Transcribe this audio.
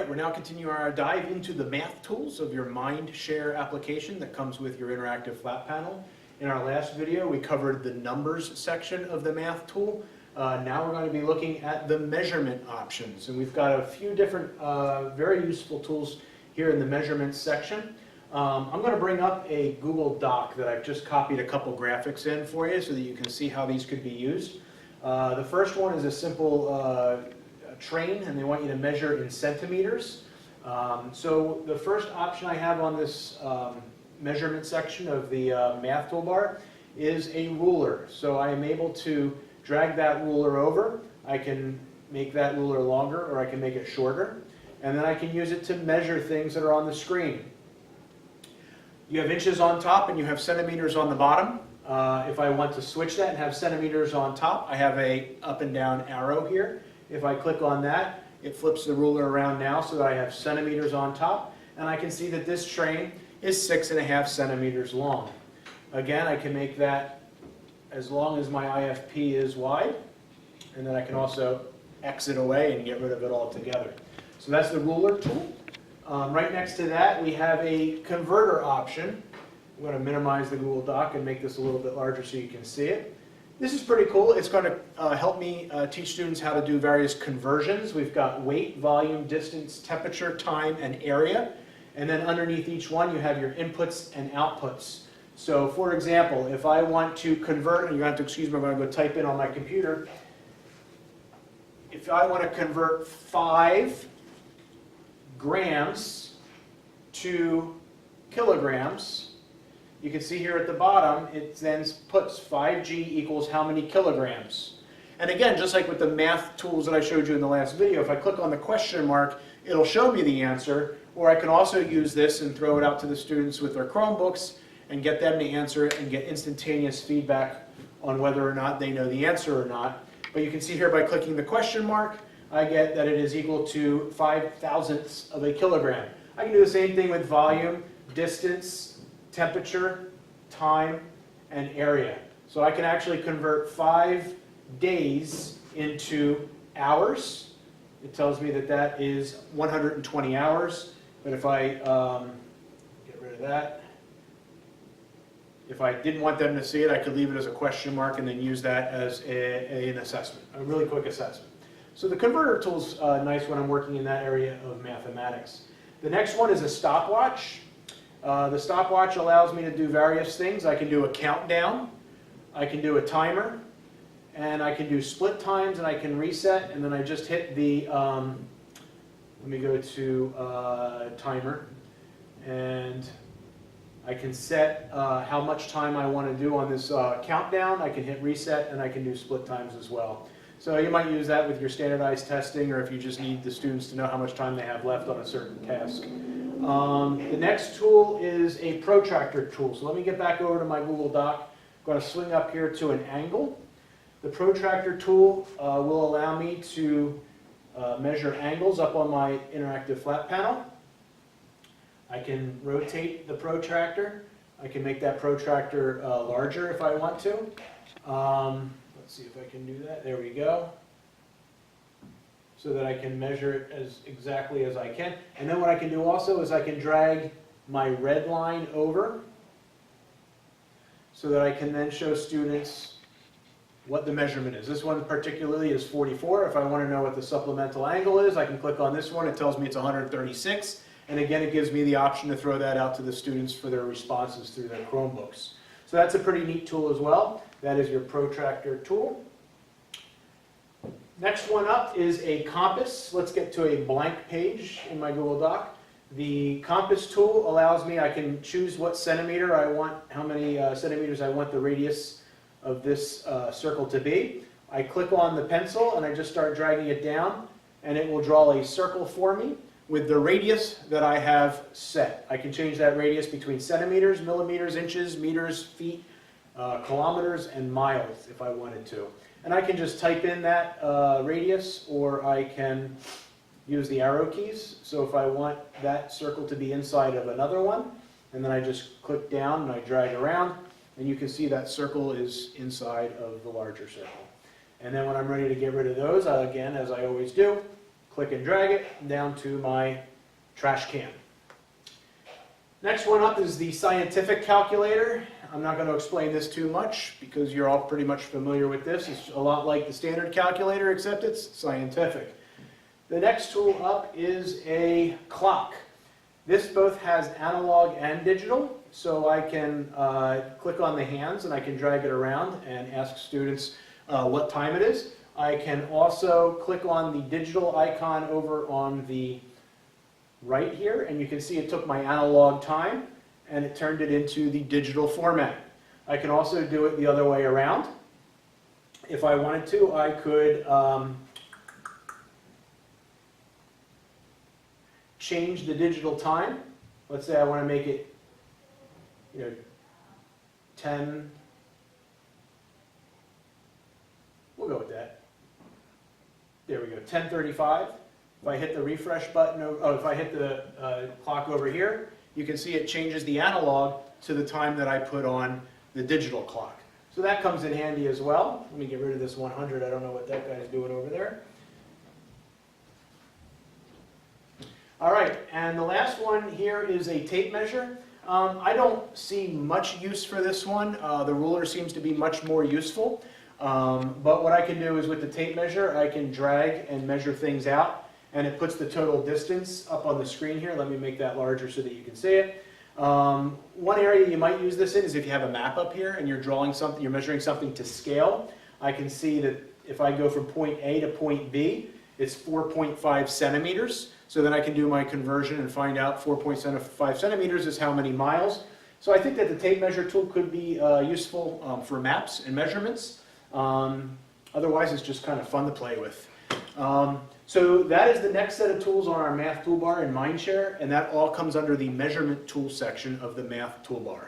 we're now continuing our dive into the math tools of your MyndShare application that comes with your interactive flat panel. In our last video, we covered the numbers section of the math tool. Now we're going to be looking at the measurement options, and we've got a few different very useful tools here in the measurements section. I'm going to bring up a Google Doc that I've just copied a couple graphics in for you so that you can see how these could be used. The first one is a simple train, and they want you to measure in centimeters. So the first option I have on this measurement section of the math toolbar is a ruler. So I am able to drag that ruler over. I can make that ruler longer, or I can make it shorter, and then I can use it to measure things that are on the screen. You have inches on top and you have centimeters on the bottom. If I want to switch that and have centimeters on top, I have a up and down arrow here. If I click on that, it flips the ruler around now so that I have centimeters on top, and I can see that this train is 6.5 centimeters long. Again, I can make that as long as my IFP is wide, and then I can also exit away and get rid of it altogether. So that's the ruler tool. Right next to that, we have a converter option. I'm going to minimize the Google Doc and make this a little bit larger so you can see it. This is pretty cool. It's going to help me teach students how to do various conversions. We've got weight, volume, distance, temperature, time, and area. And then underneath each one, you have your inputs and outputs. So for example, if I want to convert, and you're going to have to excuse me, I'm going to go type in on my computer. If I want to convert 5 grams to kilograms, you can see here at the bottom, it then puts 5g equals how many kilograms. And again, just like with the math tools that I showed you in the last video, if I click on the question mark, it'll show me the answer, or I can also use this and throw it out to the students with their Chromebooks and get them to answer it and get instantaneous feedback on whether or not they know the answer or not. But you can see here by clicking the question mark, I get that it is equal to 5/1000ths of a kilogram. I can do the same thing with volume, distance, temperature, time, and area. So I can actually convert 5 days into hours. It tells me that that is 120 hours. But if I get rid of that, if I didn't want them to see it, I could leave it as a question mark and then use that as an assessment, a really quick assessment. So the converter tool's nice when I'm working in that area of mathematics. The next one is a stopwatch. The stopwatch allows me to do various things. I can do a countdown, I can do a timer, and I can do split times, and I can reset, and then I just hit the, let me go to timer, and I can set how much time I want to do on this countdown. I can hit reset, and I can do split times as well. So you might use that with your standardized testing, or if you just need the students to know how much time they have left on a certain task. The next tool is a protractor tool. So let me get back over to my Google Doc. I'm going to swing up here to an angle. The protractor tool will allow me to measure angles up on my interactive flat panel. I can rotate the protractor. I can make that protractor larger if I want to. Let's see if I can do that. There we go. So that I can measure it as exactly as I can. And then what I can do also is I can drag my red line over so that I can then show students what the measurement is. This one particularly is 44. If I want to know what the supplemental angle is, I can click on this one. It tells me it's 136. And again, it gives me the option to throw that out to the students for their responses through their Chromebooks. So that's a pretty neat tool as well. That is your protractor tool. Next one up is a compass. Let's get to a blank page in my Google Doc. The compass tool allows me, I can choose what centimeter I want, how many centimeters I want the radius of this circle to be. I click on the pencil and I just start dragging it down, and it will draw a circle for me with the radius that I have set. I can change that radius between centimeters, millimeters, inches, meters, feet, kilometers, and miles if I wanted to. And I can just type in that radius, or I can use the arrow keys. So if I want that circle to be inside of another one, and then I just click down and I drag around, and you can see that circle is inside of the larger circle. And then when I'm ready to get rid of those, again, as I always do, click and drag it down to my trash can. Next one up is the scientific calculator. I'm not going to explain this too much because you're all pretty much familiar with this. It's a lot like the standard calculator, except it's scientific. The next tool up is a clock. This both has analog and digital, so I can click on the hands and I can drag it around and ask students what time it is. I can also click on the digital icon over on the right here, and you can see it took my analog time and it turned it into the digital format. I can also do it the other way around. If I wanted to, I could change the digital time. Let's say I want to make it, 10. We'll go with that. There we go, 10:35. If I hit the refresh button, if I hit the clock over here, you can see it changes the analog to the time that I put on the digital clock. So that comes in handy as well. Let me get rid of this 100. I don't know what that guy's doing over there. All right, and the last one here is a tape measure. I don't see much use for this one. The ruler seems to be much more useful. But what I can do is with the tape measure, I can drag and measure things out, and it puts the total distance up on the screen here. Let me make that larger so that you can see it. One area you might use this in is if you have a map up here and you're drawing something, you're measuring something to scale. I can see that if I go from point A to point B, it's 4.5 centimeters. So then I can do my conversion and find out 4.5 centimeters is how many miles. So I think that the tape measure tool could be useful for maps and measurements. Otherwise, it's just kind of fun to play with. So that is the next set of tools on our math toolbar in MyndShare, and that all comes under the measurement tool section of the math toolbar.